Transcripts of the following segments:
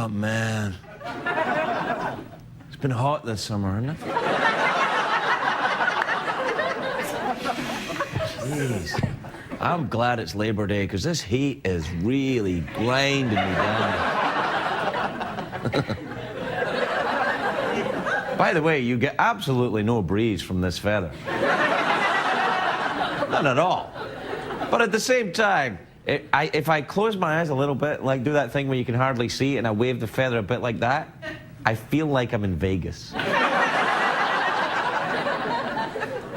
Oh, man. It's been hot this summer, hasn't it? Jeez. I'm glad it's Labor Day, because this heat is really grinding me down. By the way, you get absolutely no breeze from this feather. None at all. But at the same time, if I close my eyes a little bit, like do that thing where you can hardly see, and I wave the feather a bit like that, I feel like I'm in Vegas. You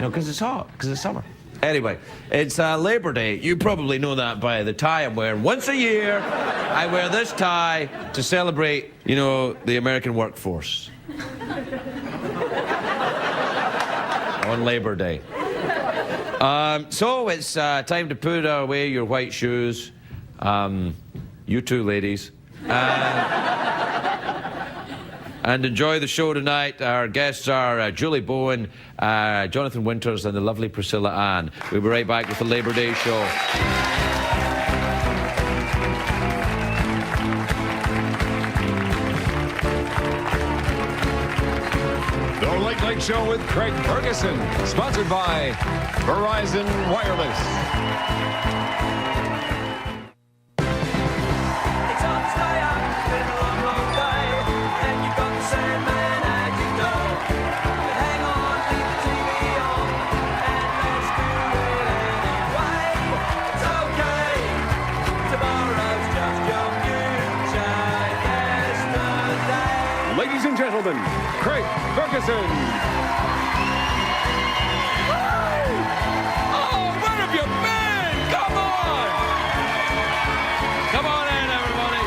know, because it's hot, because it's summer. Anyway, it's Labor Day. You probably know that by the tie I'm wearing. Once a year, I wear this tie to celebrate, you know, the American workforce. On Labor Day. So it's time to put away your white shoes. You too, ladies. And enjoy the show tonight. Our guests are Julie Bowen, Jonathan Winters, and the lovely Priscilla Ahn. We'll be right back with the Labor Day show. The Late Late Show with Craig Ferguson, sponsored by Verizon Wireless. Ladies and gentlemen, Craig Ferguson. Oh, where have you been? Come on! Come on in, everybody.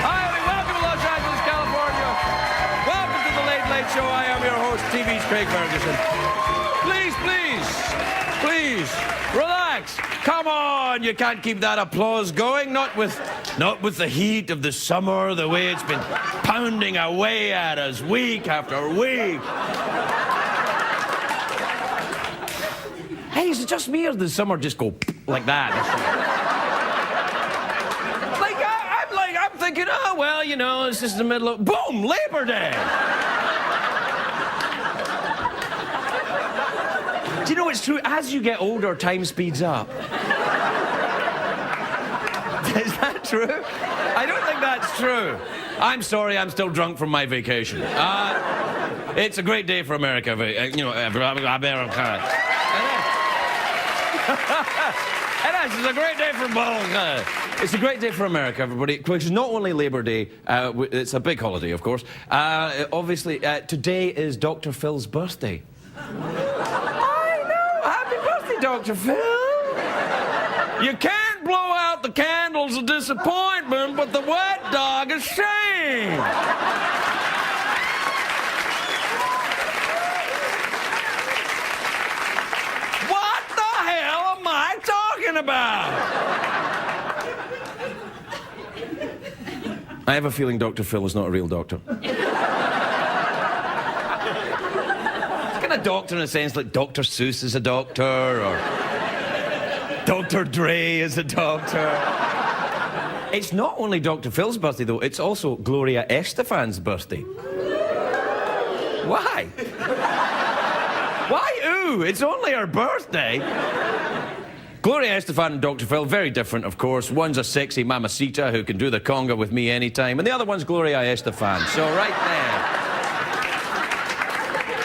Hi, welcome to Los Angeles, California. Welcome to the Late Late Show. I am your host, TV's Craig Ferguson. Please, relax. Come on, you can't keep that applause going. Not with the heat of the summer, the way it's been pounding away at us week after week. Hey, is it just me or does summer just go like that? I'm thinking, oh, well, you know, it's just the middle of, boom, Labor Day. Do you know it's true? As you get older, time speeds up. Is that true? I don't think that's true. I'm sorry, I'm still drunk from my vacation. It's a great day for America. You know, America. It is. It's a great day for Bowen. It's a great day for America, everybody, which is not only Labor Day, it's a big holiday, of course. Obviously, today is Dr. Phil's birthday. I know! Happy birthday, Dr. Phil! You can't blow out the candles of disappointment, but the wet dog is shame. What the hell am I talking about? I have a feeling Dr. Phil is not a real doctor. He's kind of doctor in a sense like Dr. Seuss is a doctor, or Dr. Dre is a doctor. It's not only Dr. Phil's birthday, though. It's also Gloria Estefan's birthday. Why? Why, ooh? It's only her birthday. Gloria Estefan and Dr. Phil, very different, of course. One's a sexy mamacita who can do the conga with me anytime, and the other one's Gloria Estefan. So right there.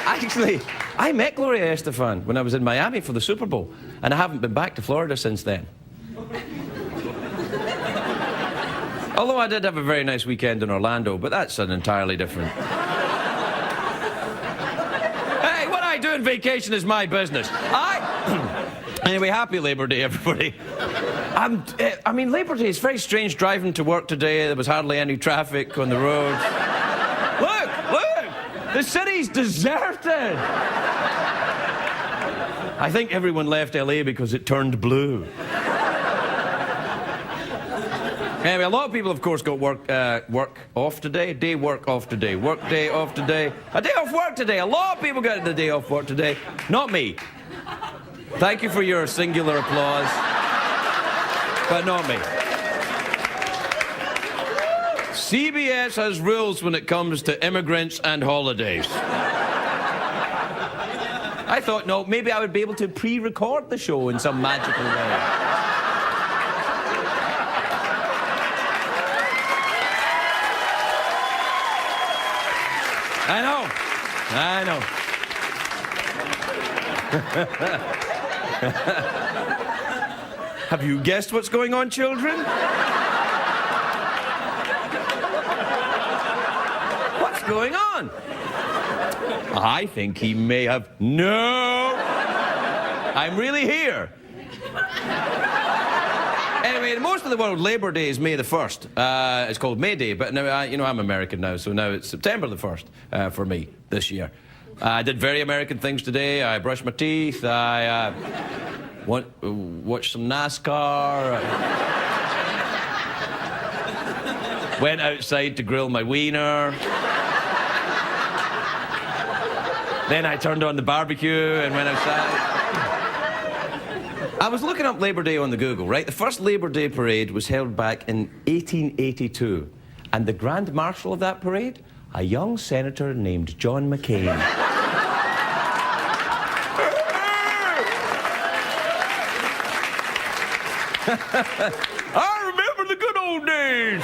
Actually, I met Gloria Estefan when I was in Miami for the Super Bowl, and I haven't been back to Florida since then. Although I did have a very nice weekend in Orlando, but that's an entirely different... Hey, what I do in vacation is my business. Anyway, happy Labor Day, everybody. I mean, Labor Day is very strange driving to work today. There was hardly any traffic on the roads. Look! The city's deserted! I think everyone left LA because it turned blue. Anyway, a lot of people, of course, got work off today. Work off today. Work day off today. A day off work today. A lot of people got the day off work today. Not me. Thank you for your singular applause. But not me. CBS has rules when it comes to immigrants and holidays. I thought, no, maybe I would be able to pre-record the show in some magical way. I know. Have you guessed what's going on, children? What's going on? I think he may have... No! I'm really here. Anyway, in most of the world, Labor Day is May the 1st. It's called May Day, but now, I'm American now, so now it's September the 1st for me this year. I did very American things today. I brushed my teeth. I watched some NASCAR. Went outside to grill my wiener. Then I turned on the barbecue and went outside. I was looking up Labor Day on the Google, right? The first Labor Day parade was held back in 1882. And the Grand Marshal of that parade? A young senator named John McCain. I remember the good old days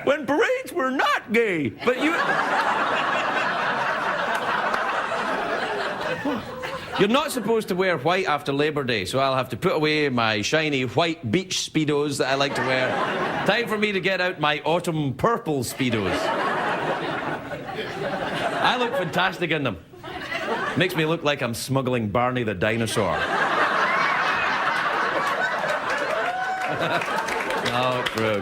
when parades were not gay. But you're not supposed to wear white after Labor Day, so I'll have to put away my shiny white beach Speedos that I like to wear. Time for me to get out my autumn purple Speedos. I look fantastic in them. Makes me look like I'm smuggling Barney the dinosaur. Oh, true.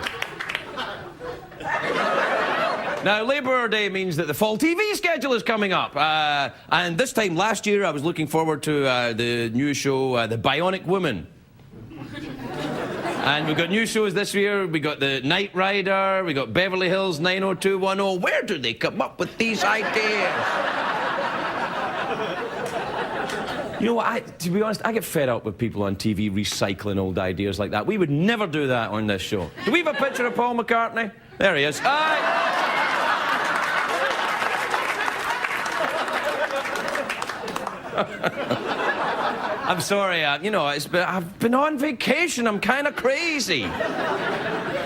Now, Labor Day means that the fall TV schedule is coming up. And this time last year, I was looking forward to the new show, The Bionic Woman. And we've got new shows this year. We got The Knight Rider. We got Beverly Hills 90210. Where do they come up with these ideas? You know what, to be honest, I get fed up with people on TV recycling old ideas like that. We would never do that on this show. Do we have a picture of Paul McCartney? There he is. I'm sorry, I've been on vacation. I'm kind of crazy.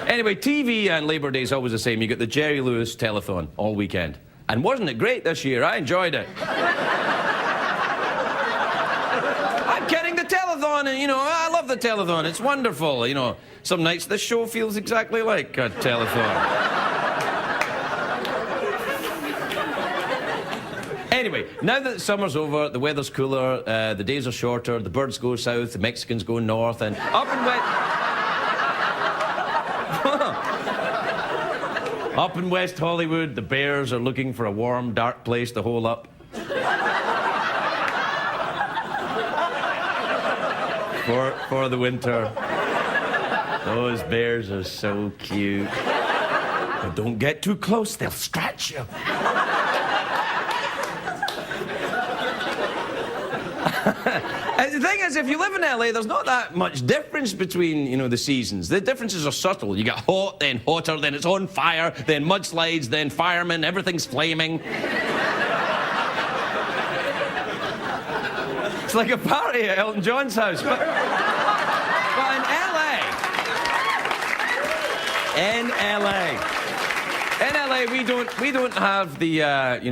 Anyway, TV and Labor Day is always the same. You got the Jerry Lewis telethon all weekend. And wasn't it great this year? I enjoyed it. I'm kidding, the telethon, and, I love the telethon. It's wonderful. Some nights this show feels exactly like a telethon. Anyway, now that summer's over, the weather's cooler, the days are shorter, the birds go south, the Mexicans go north, and up in West Hollywood, the bears are looking for a warm, dark place to hole up. For the winter. Those bears are so cute. But don't get too close, they'll scratch you. The thing is, if you live in LA, there's not that much difference between, the seasons. The differences are subtle. You get hot, then hotter, then it's on fire, then mudslides, then firemen, everything's flaming. It's like a party at Elton John's house, but in LA, we don't have the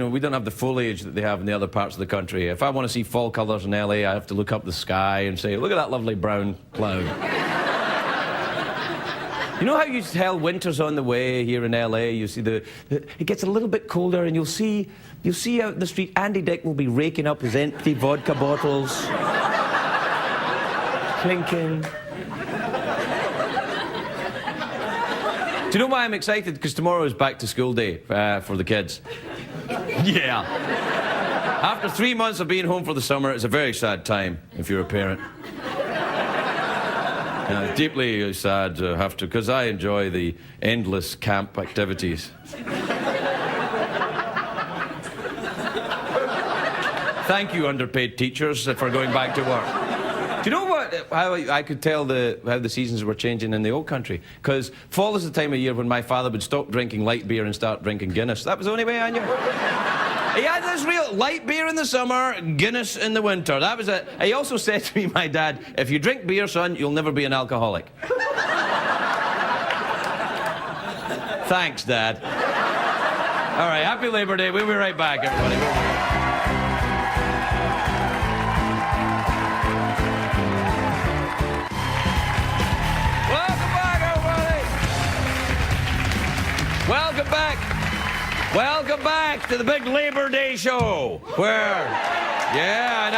we don't have the foliage that they have in the other parts of the country. If I want to see fall colours in LA, I have to look up the sky and say, look at that lovely brown cloud. You know how you tell winter's on the way here in LA? You see it gets a little bit colder, and you'll see out in the street Andy Dick will be raking up his empty vodka bottles, clinking. Do you know why I'm excited? Because tomorrow is back to school day for the kids. Yeah. After 3 months of being home for the summer, it's a very sad time if you're a parent. Deeply sad to have to, because I enjoy the endless camp activities. Thank you, underpaid teachers, for going back to work. Do you know what how I could tell how the seasons were changing in the old country. Because fall is the time of year when my father would stop drinking light beer and start drinking Guinness. That was the only way I knew. He had this real light beer in the summer, Guinness in the winter. That was it. He also said to me, my dad, if you drink beer, son, you'll never be an alcoholic. Thanks, Dad. All right, happy Labor Day. We'll be right back, everybody. Welcome back, everybody. Welcome back. Welcome back to the big Labor Day show. Where? Yeah, I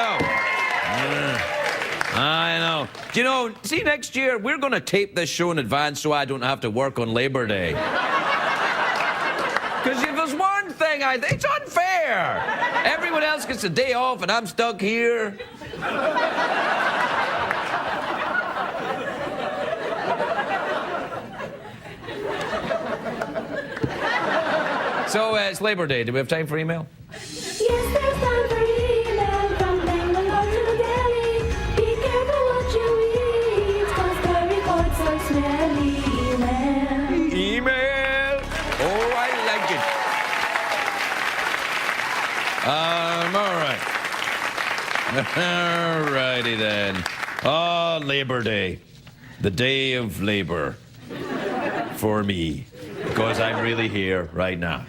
know. Do you know, see, next year, we're going to tape this show in advance so I don't have to work on Labor Day. Because if there's one thing it's unfair. Everyone else gets a day off and I'm stuck here. So, it's Labor Day. Do we have time for email? Yes, there's time for email from Bangalore to Delhi. Be careful what you eat, 'cause the reports are smelly. Email. Oh, I like it. All right. All righty then. Oh, Labor Day. The day of labor. For me. Because I'm really here right now.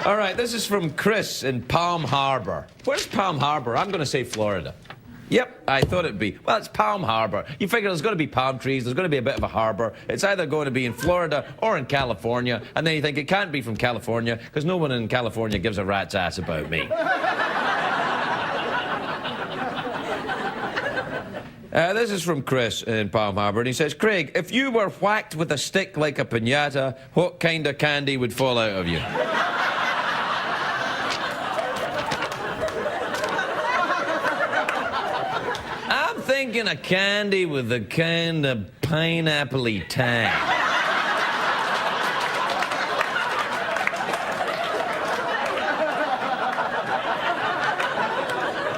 All right, this is from Chris in Palm Harbor. Where's Palm Harbor? I'm going to say Florida. Yep, I thought it'd be. Well, it's Palm Harbor. You figure there's going to be palm trees, there's going to be a bit of a harbor. It's either going to be in Florida or in California. And then you think it can't be from California because no one in California gives a rat's ass about me. This is from Chris in Palm Harbor, and he says, Craig, if you were whacked with a stick like a piñata, what kind of candy would fall out of you? I'm thinking a candy with a kind of pineapple-y tang.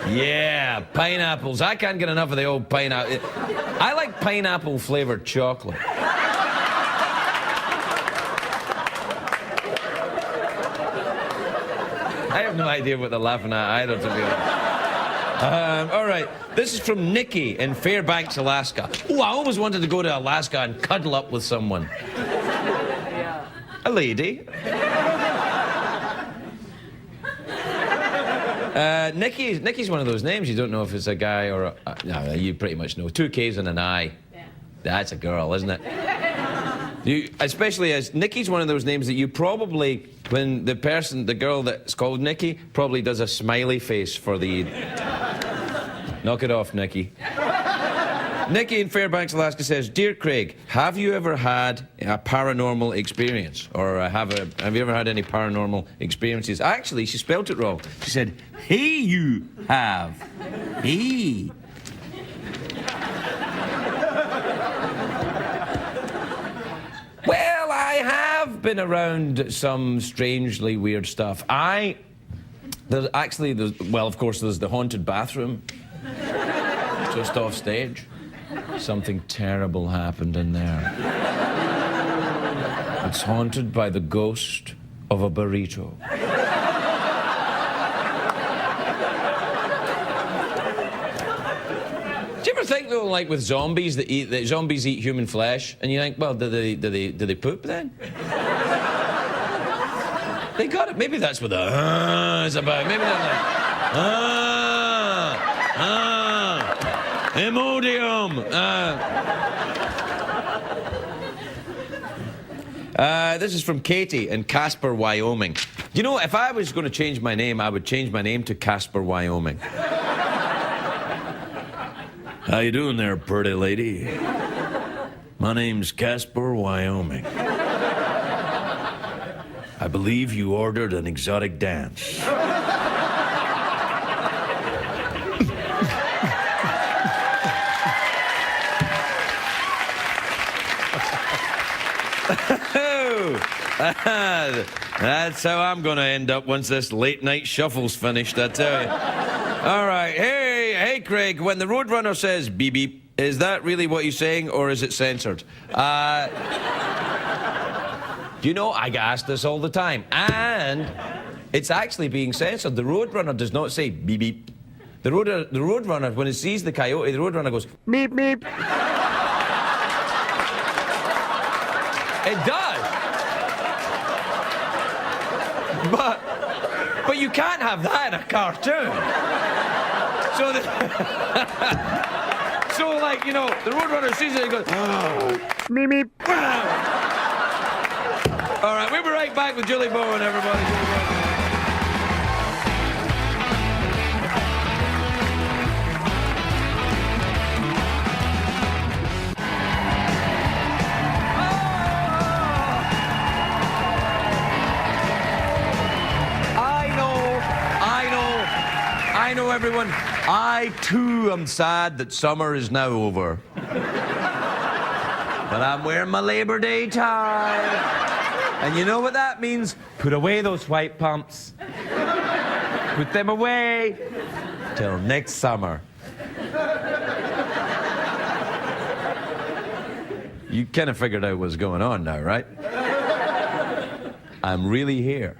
Yeah, pineapples. I can't get enough of the old pineapple. I like pineapple-flavored chocolate. I have no idea what they're laughing at either, to be honest. All right, this is from Nikki in Fairbanks, Alaska. Oh, I always wanted to go to Alaska and cuddle up with someone. Yeah. A lady. Nikki's one of those names you don't know if it's a guy or a... no, you pretty much know. 2 Ks and an I. Yeah. That's a girl, isn't it? Especially as Nikki's one of those names that you probably, when the girl that's called Nikki, probably does a smiley face for the... Knock it off, Nikki. Nikki in Fairbanks, Alaska says, Dear Craig, have you ever had a paranormal experience? Or have you ever had any paranormal experiences? Actually, she spelled it wrong. She said, hey, you have. Hey. Well, I have been around some strangely weird stuff. Well, of course, there's the haunted bathroom. Just off stage. Something terrible happened in there. It's haunted by the ghost of a burrito. Do you ever think, though, like with zombies that zombies eat human flesh, and you think, well, do they poop then? They got it. Maybe that's what the is about. Maybe they're like Imodium. This is from Katie in Casper, Wyoming. You know, if I was going to change my name, I would change my name to Casper, Wyoming. How you doing there, pretty lady? My name's Casper, Wyoming. I believe you ordered an exotic dance. That's how I'm going to end up once this late night shuffle's finished, I tell you. All right. Hey, Craig, when the Roadrunner says beep beep, is that really what he's saying or is it censored? You know, I get asked this all the time. And it's actually being censored. The Roadrunner does not say beep beep. The Roadrunner, when it sees the coyote, the Roadrunner goes beep beep. It does. But you can't have that in a cartoon. So like, you know, the Roadrunner sees it and goes, meep, meep. All right, we'll be right back with Julie Bowen, everybody. I know, everyone. I, too, am sad that summer is now over. But I'm wearing my Labor Day tie. And you know what that means? Put away those white pumps. Put them away till next summer. You kind of figured out what's going on now, right? I'm really here.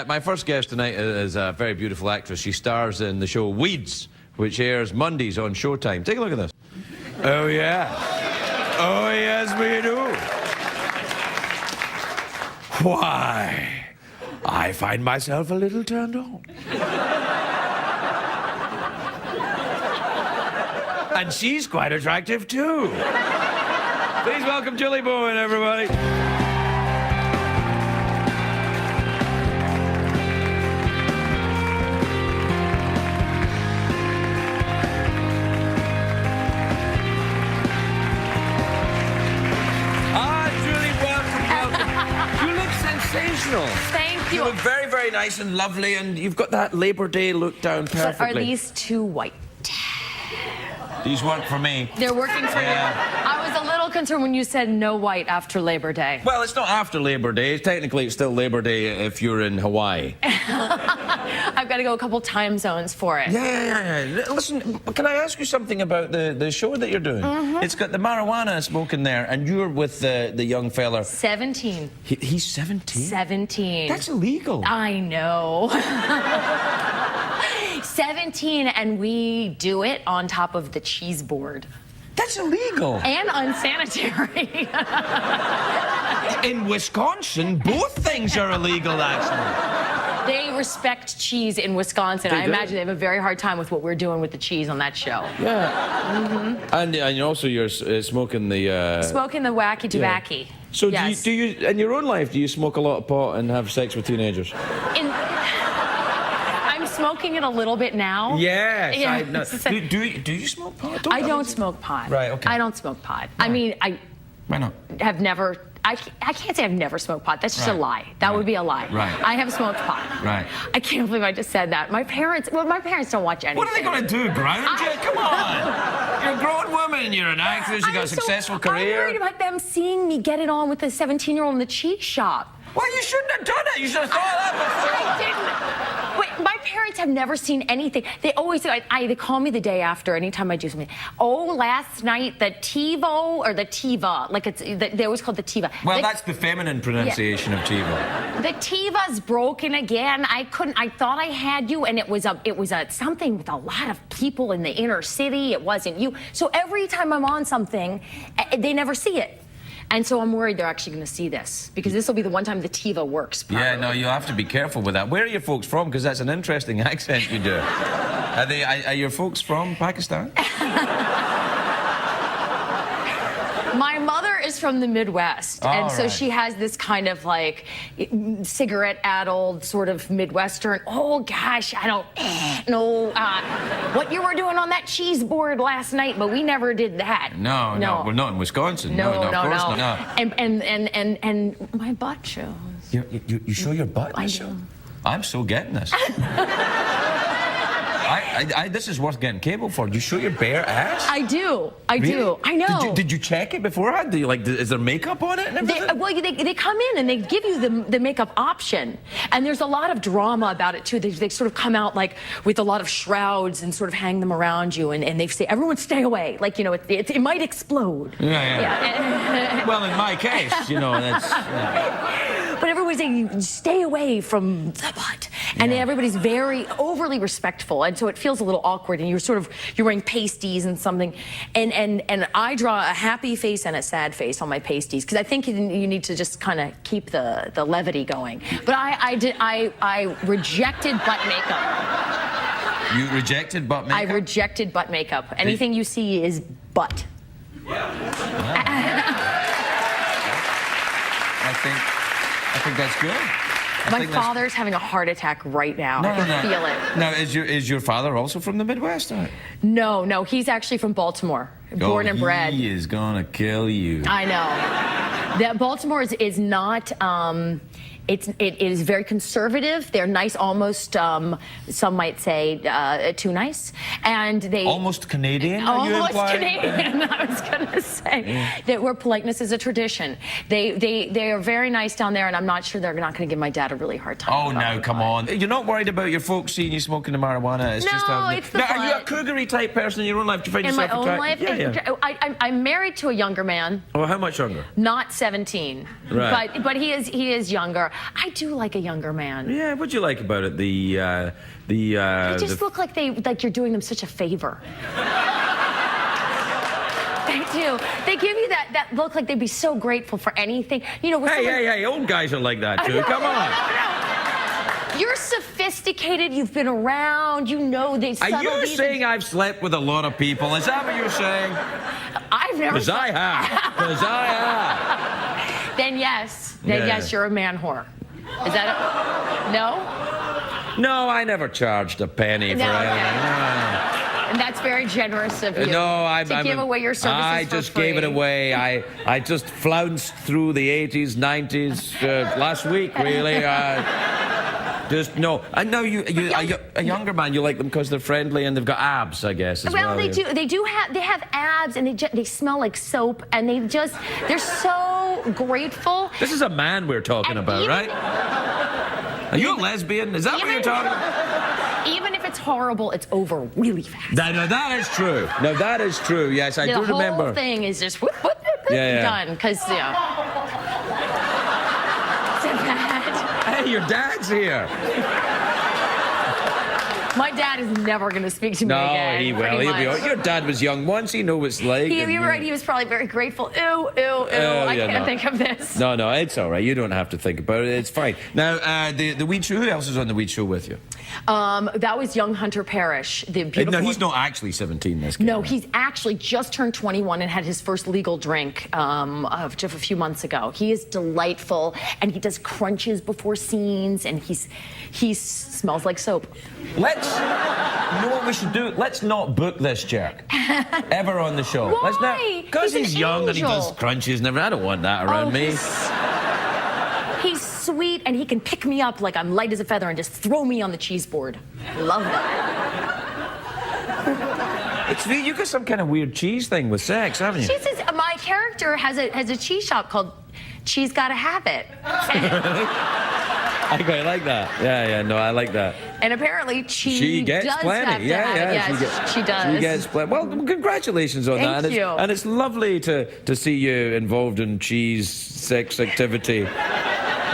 My first guest tonight is a very beautiful actress. She stars in the show Weeds, which airs Mondays on Showtime. Take a look at this. Oh, yeah. Oh, yes, we do. Why, I find myself a little turned on. And she's quite attractive, too. Please welcome Julie Bowen, everybody. Sensational. Thank you. You look very, very nice and lovely, and you've got that Labor Day look down perfectly. But are these too white? These work for me. They're working for you. I was a little concerned when you said no white after Labor Day. Well, it's not after Labor Day. Technically, it's still Labor Day if you're in Hawaii. I've got to go a couple time zones for it. Yeah. Listen, can I ask you something about the show that you're doing? Mm-hmm. It's got the marijuana smoke in there, and you're with the young fella. 17. He's 17? 17. That's illegal. I know. 17, and we do it on top of the cheese board. That's illegal. And unsanitary. In Wisconsin, both things are illegal, actually. They respect cheese in Wisconsin. I imagine they have a very hard time with what we're doing with the cheese on that show. Yeah. Mm-hmm. And also you're smoking the... Smoking the wacky tobacco. Yeah. So yes. do you, in your own life, do you smoke a lot of pot and have sex with teenagers? I'm smoking it a little bit now. Yes. Yes. Do you smoke pot? I don't smoke pot. Right, okay. I don't smoke pot. Right. I mean, Why not? have never... I can't say I've never smoked pot. That's just a lie. That would be a lie. Right. I have smoked pot. Right. I can't believe I just said that. My parents don't watch anything. What are they going to do, ground you? Come on. You're a grown woman. You're an actress. You got a successful career. I'm worried about them seeing me get it on with the 17-year-old in the cheese shop. Well, you shouldn't have done it. You should have thought of that before. I didn't. Wait, my parents have never seen anything. They always say, they call me the day after anytime I do something. Oh, last night the TiVo or the Tiva, like they always call it the Tiva. Well, that's the feminine pronunciation of TiVo. The Tiva's broken again. I thought I had you, and it was something with a lot of people in the inner city. It wasn't you. So every time I'm on something, they never see it. And so I'm worried they're actually going to see this, because this will be the one time the TiVo works properly. Yeah, no, you have to be careful with that. Where are your folks from? Because that's an interesting accent you do. Are your folks from Pakistan? My mother is from the Midwest, and so right. she has this kind of like cigarette-addled sort of Midwestern. Oh gosh, I don't know what you were doing on that cheese board last night, but we never did that. No, we're not in Wisconsin. No. Of course not. And my butt shows. You show your butt? I do. I'm so getting this. This is worth getting cable for. You show your bare ass? I do. I Really? do. I know. Did you check it beforehand? Do you, like, is there makeup on it and everything? They come in and they give you the makeup option. And there's a lot of drama about it, too. They sort of come out, like, with a lot of shrouds and sort of hang them around you. And they say, everyone stay away. Like, you know, it might explode. Yeah. Well, in my case, you know, that's... Yeah. But everyone's saying, stay away from the butt. And everybody's very overly respectful. And so it feels a little awkward. And you're wearing pasties and something. And I draw a happy face and a sad face on my pasties. Because I think you need to just kind of keep the levity going. But I rejected butt makeup. You rejected butt makeup? I rejected butt makeup. Anything you see is butt. I think that's good. My father's having a heart attack right now. I can feel it. Now, is your father also from the Midwest? Or? No, he's actually from Baltimore, born and bred. He is gonna kill you. I know. That Baltimore is not. It is very conservative. They're nice, almost some might say too nice, and they almost Canadian. Almost Canadian. I was gonna say that where politeness is a tradition. They are very nice down there, and I'm not sure they're not going to give my dad a really hard time. Oh no, come on! You're not worried about your folks seeing you smoking the marijuana? It's just it's the now, are you a cougar-y type person in your own life? Do you find in yourself my own life? Yeah. I'm married to a younger man. Oh, how much younger? Not 17. Right. But he is younger. I do like a younger man. Yeah, what'd you like about it? They just look like you're doing them such a favor. They do. They give you that look like they'd be so grateful for anything. You know. Hey! Old guys are like that too. No, Come on. No. You're sophisticated. You've been around. You know these subtleties. Are you saying I've slept with a lot of people? Is that what you're saying? I've never. Because I have. Then yes. Yes, you're a man whore. Is that no? No, I never charged a penny for anything. And that's very generous of you. No, to give away your services I for just free. gave it away. I just flounced through the 80s, 90s last week, really. I know a younger man. You like them because they're friendly and they've got abs, I guess. As well, they do. They have abs, and they smell like soap, and they're so grateful. This is a man we're talking about, right? Are you a lesbian? Is that what you're talking about? Even if it's horrible, it's over really fast. No, that is true. No, that is true. Yes, I do remember. The whole thing is just whoop, whoop, whoop, done. Because Hey, your dad's here. My dad is never going to speak to me again. No, he will. Your dad was young once. He knows what it's like. You're right. He was probably very grateful. Ew. I can't think of this. No, it's all right. You don't have to think about it. It's fine. Now, the Weed Show. Who else is on the Weed Show with you? That was young Hunter Parrish, the beautiful. No, he's not actually 17. This kid. No, he's actually just turned 21 and had his first legal drink of just a few months ago. He is delightful, and he does crunches before scenes, and he smells like soap. You know what we should do? Let's not book this jerk ever on the show. Why? Because he's young and he does crunches and everything. I don't want that around me. He's sweet, and he can pick me up like I'm light as a feather and just throw me on the cheese board. Love that. You got some kind of weird cheese thing with sex, haven't you? My character has a cheese shop called She's Gotta Have It. I quite like that. Yeah, no, I like that. And apparently she gets does plenty. Have to have it. Yes, she does. She gets plenty. Well, congratulations on that. Thank you. And it's lovely to see you involved in cheese sex activity.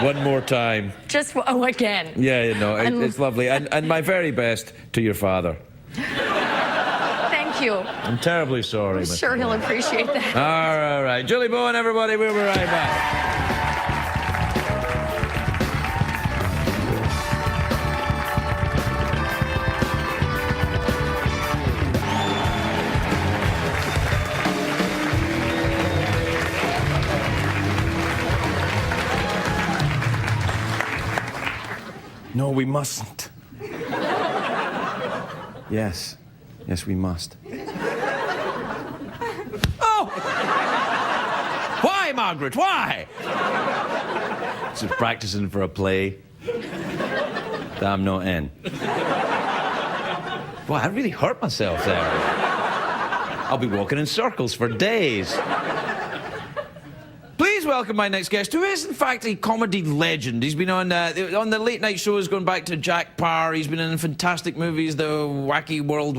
One more time. Again. Yeah, it's lovely. And my very best to your father. Thank you. I'm terribly sorry. I'm sure he'll appreciate that. All right. Julie Bowen, everybody. We'll be right back. No, we mustn't. Yes, we must. Oh! Why, Margaret? Why? Just practicing for a play that I'm not in. Boy, I really hurt myself there. I'll be walking in circles for days. Please welcome my next guest, who is in fact a comedy legend. He's been on the late night shows going back to Jack Parr. He's been in fantastic movies, the Wacky World,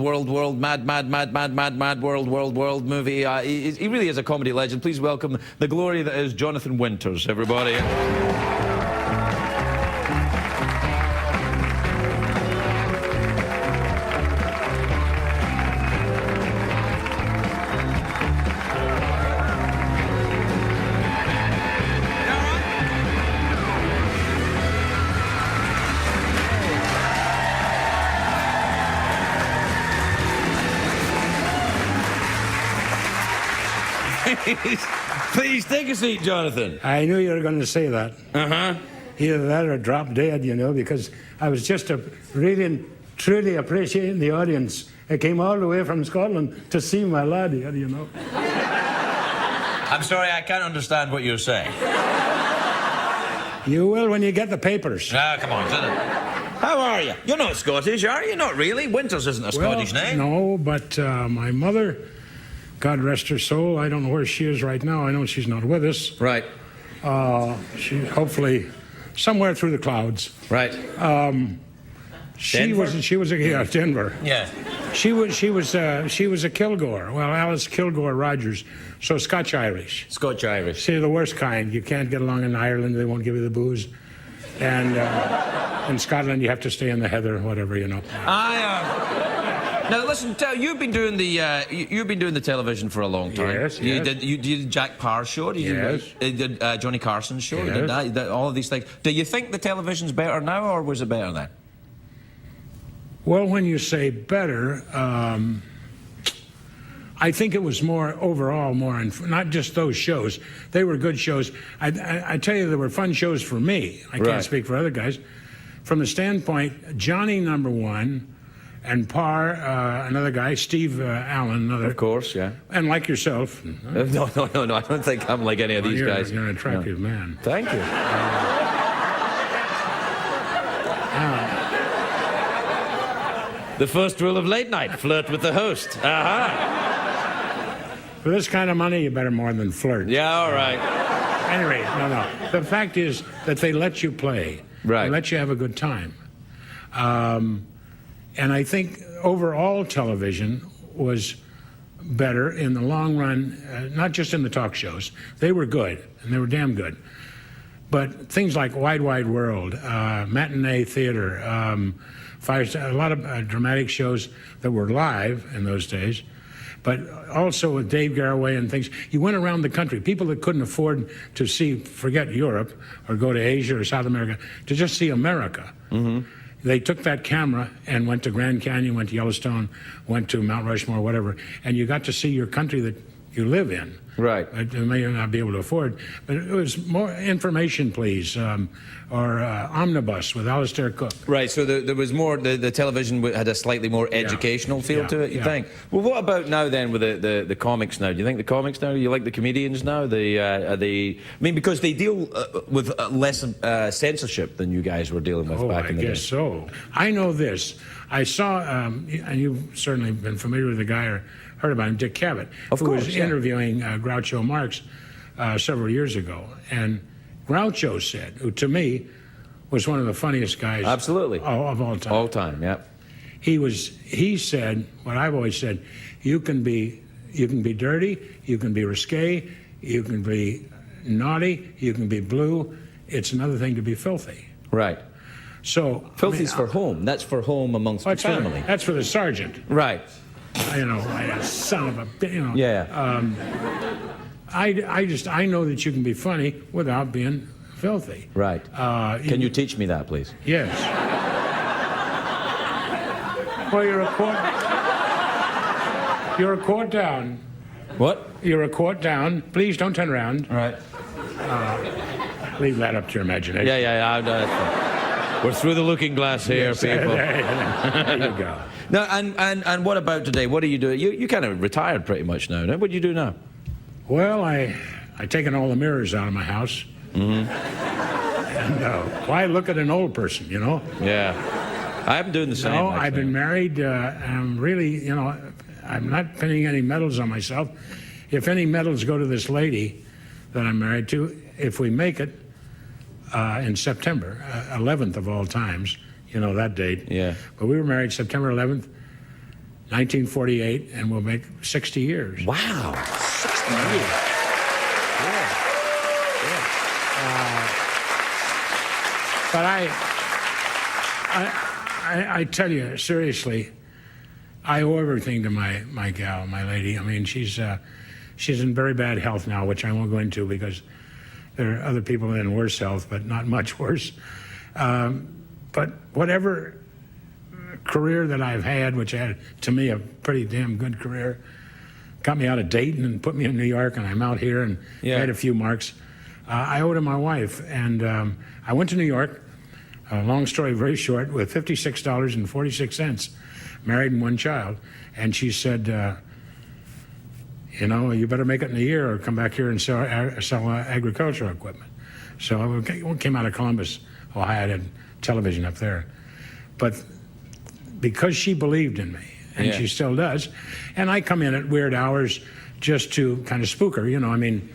Mad World movie. He really is a comedy legend. Please welcome the glory that is Jonathan Winters, everybody. Please take a seat, Jonathan. I knew you were going to say that. Uh-huh. Either that or drop dead, you know, because I was just really, truly appreciating the audience. I came all the way from Scotland to see my lad here, you know. I'm sorry, I can't understand what you're saying. You will when you get the papers. Ah, come on, how are you? You're not Scottish, are you? Not really. Winters isn't a Scottish name. No, but my mother, God rest her soul, I don't know where she is right now. I know she's not with us. Right. She's hopefully somewhere through the clouds. Right. She was Denver. Yeah. She was a Kilgore. Well, Alice Kilgore Rogers, so Scotch-Irish. Scotch-Irish. See, the worst kind. You can't get along in Ireland; they won't give you the booze. And in Scotland, you have to stay in the heather, whatever, you know. Now listen, you've been doing the television for a long time. Yes, you yes. did Jack Parr's show. You did Johnny Carson's show. Yes. You did all of these things. Do you think the television's better now, or was it better then? Well, when you say better, I think it was overall more, not just those shows. They were good shows. I tell you, they were fun shows for me. I can't speak for other guys. From the standpoint, Johnny, number one, and Parr, another guy, Steve Allen, another. Of course, yeah. And like yourself. No. I don't think I'm like any of these guys. You're an attractive man. Thank you. The first rule of late night: flirt with the host. For this kind of money, you better more than flirt. Yeah, all right. Anyway, no. The fact is that they let you play. Right. They let you have a good time. And I think overall television was better in the long run, not just in the talk shows. They were good, and they were damn good. But things like Wide Wide World, matinee theater, a lot of dramatic shows that were live in those days, but also with Dave Garroway and things. You went around the country. People that couldn't afford to forget Europe or go to Asia or South America, to just see America. Mm-hmm. They took that camera and went to Grand Canyon, went to Yellowstone, went to Mount Rushmore, whatever, and you got to see your country that you live in. Right. You may not be able to afford, but it was more information, please, or Omnibus with Alistair Cook. Right, so there was more, the television had a slightly more educational feel to it, you think? Well, what about now then with the comics now? Do you think the comics now, you like the comedians now? Because they deal with less censorship than you guys were dealing with back in the day. I guess so. I know this. I saw, and you've certainly been familiar with the guy or heard about him, Dick Cavett, who was interviewing Groucho Marx several years ago. And Groucho said, who to me was one of the funniest guys of all time. All time, yeah. He said what I've always said: you can be dirty, you can be risque, you can be naughty, you can be blue. It's another thing to be filthy. Right. So filthy's for home. That's for home amongst the family. That's for the sergeant. Right. You know, son of a, you know. Yeah. I know that you can be funny without being filthy. Right. Can you teach me that, please? Yes. Well, you're a quart down. What? You're a quart down. Please don't turn around. All right. Leave that up to your imagination. Yeah. We're through the looking glass here, people. There you go. No, and what about today? What do you do? You kind of retired pretty much now. What do you do now? Well, I taken all the mirrors out of my house. Mm-hmm. And why look at an old person, you know? Yeah. I'm doing the same. No, actually. I've been married. I'm really, you know, I'm not pinning any medals on myself. If any medals go to this lady that I'm married to, if we make it in September, 11th of all times, you know that date. Yeah. But we were married September 11th, 1948, and we'll make 60 years. Wow. 60 years. But I tell you, seriously, I owe everything to my gal, my lady. I mean, she's in very bad health now, which I won't go into because there are other people in worse health, but not much worse. But whatever career that I've had, which had, to me, a pretty damn good career, got me out of Dayton and put me in New York, and I'm out here and had a few marks. I owe to my wife, and I went to New York, long story very short, with $56.46, married and one child, and she said, you know, you better make it in a year or come back here and sell agricultural equipment. So I came out of Columbus, Ohio, I had television up there. But because she believed in me, and she still does, and I come in at weird hours just to kind of spook her, you know, I mean.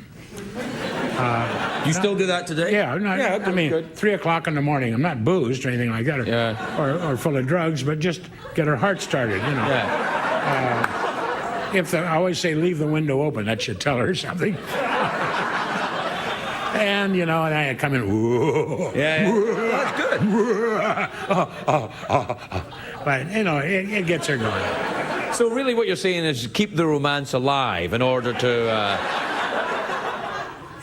You still do that today? Yeah, no, Yeah, I mean, good. 3 o'clock in the morning. I'm not boozed or anything like that, or full of drugs, but just get her heart started, you know. Yeah. I always say, leave the window open. That should tell her something. And, you know, and I come in, whoa. Yeah. That's good. But, you know, it gets her going. So really what you're saying is keep the romance alive in order to...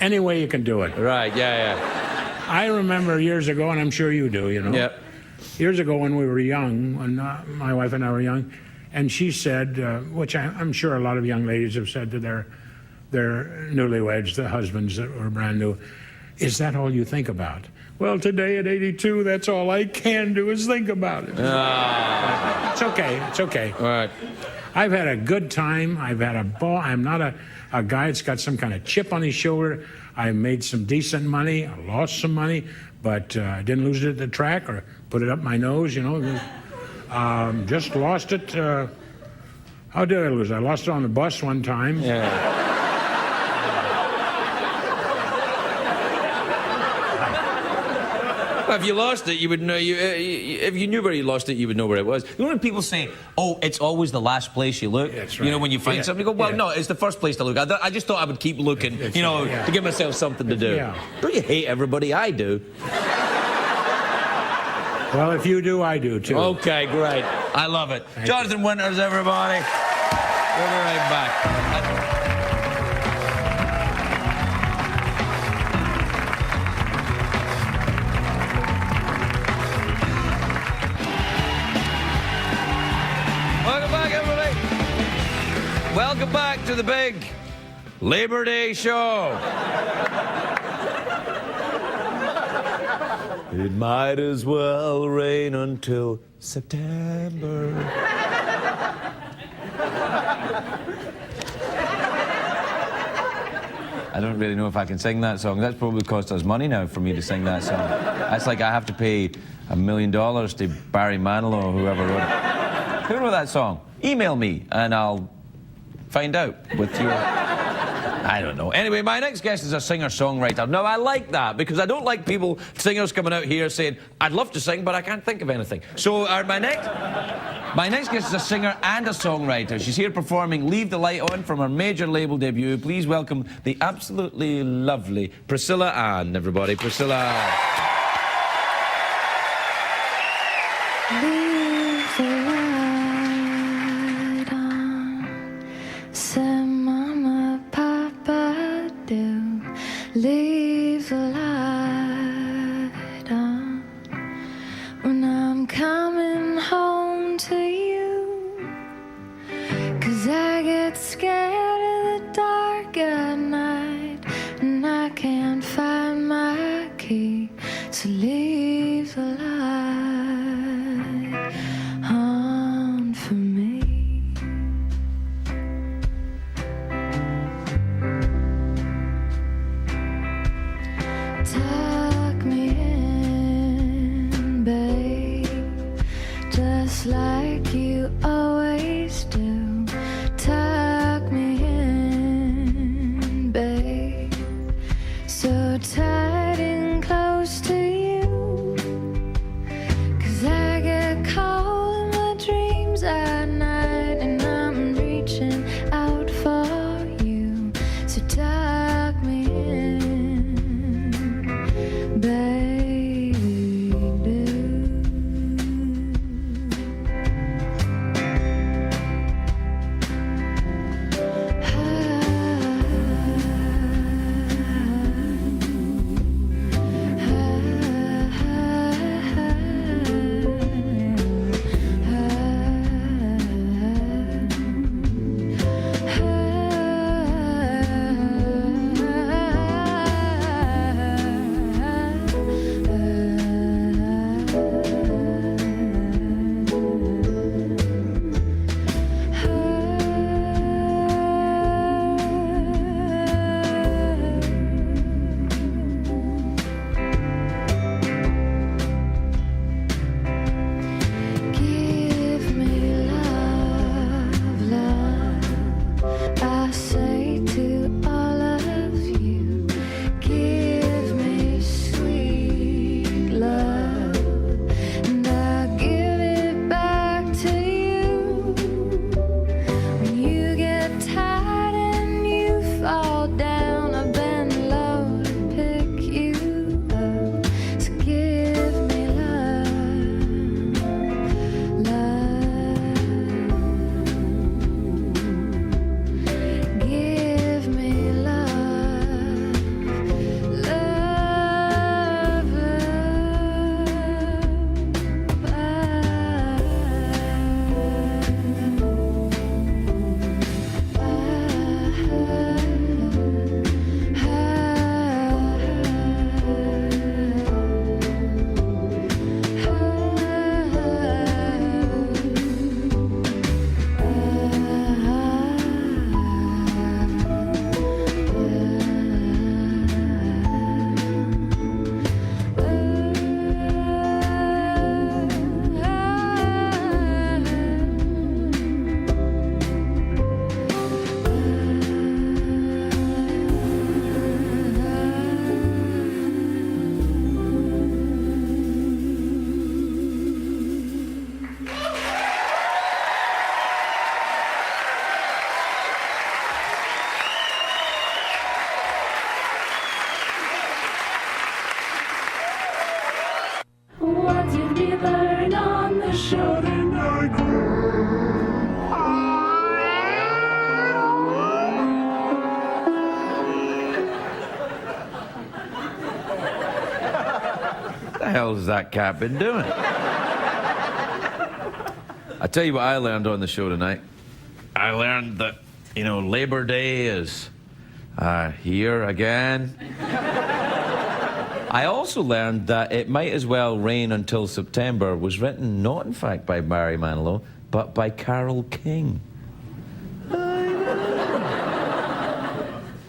Any way you can do it. Right, yeah. I remember years ago, and I'm sure you do, you know. Yep. Years ago when we were young, when my wife and I were young, and she said, which I'm sure a lot of young ladies have said to their newlyweds, the husbands that were brand new, is that all you think about? Well, today at 82, that's all I can do is think about it. It's okay. It's okay. All right. I've had a good time. I've had a ball. I'm not a guy that's got some kind of chip on his shoulder. I made some decent money. I lost some money, but I didn't lose it at the track or put it up my nose, you know. Just lost it. How did I lose it? I lost it on the bus one time. Yeah. Well, if you lost it, you would know. If you knew where you lost it, you would know where it was. You know when people say, "Oh, it's always the last place you look." That's right. You know when you find something, you go, "Well, no, it's the first place to look." I just thought I would keep looking, It's you know, right, yeah. to give myself something to do. Yeah. Don't you hate everybody? I do. Well, if you do, I do too. Okay, great. I love it. Jonathan Winters, everybody. We'll be right back. Welcome back, everybody. Welcome back to the big Labor Day show. It might as well rain until September. I don't really know if I can sing that song. That's probably cost us money now for me to sing that song. That's like I have to pay $1 million to Barry Manilow or whoever wrote it. Who wrote that song? Email me and I'll find out with your... I don't know. Anyway, my next guest is a singer-songwriter. Now, I like that because I don't like singers coming out here saying, I'd love to sing, but I can't think of anything. So my next guest is a singer and a songwriter. She's here performing Leave the Light On from her major label debut. Please welcome the absolutely lovely Priscilla Ahn, everybody. Priscilla Ahn. Leave the light on. Say, Mama, Papa, do. Leave the light on. When I'm coming home to you, 'cause I get scared of the dark at night, and I can't find my key. So leave the light on for me. Tuck me in, babe. So tuck me in, baby, do. Give me love, love, I say to all of you. Give me sweet love, and I'll give it back to you. When you get tired and you fall down, I bend low to pick you up. So give me love, love. Give me love, love, What did we learn on the show tonight? What the hell has that cat been doing? I tell you what I learned on the show tonight. I learned that, you know, Labor Day is here again. I also learned that It Might As Well Rain Until September was written not, in fact, by Barry Manilow, but by Carole King.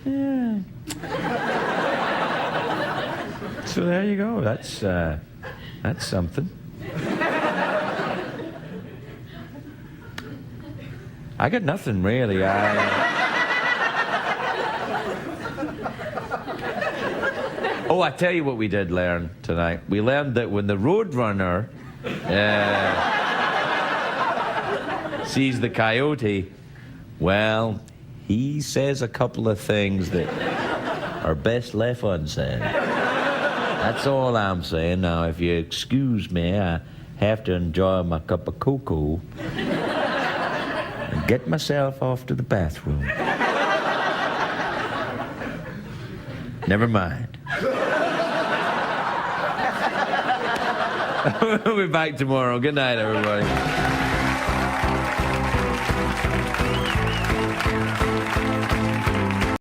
Yeah. So there you go. That's something. I got nothing really. Oh, I tell you what we did learn tonight. We learned that when the Roadrunner sees the coyote, well, he says a couple of things that are best left unsaid. That's all I'm saying. Now, if you excuse me, I have to enjoy my cup of cocoa and get myself off to the bathroom. Never mind. We'll be back tomorrow. Good night, everybody.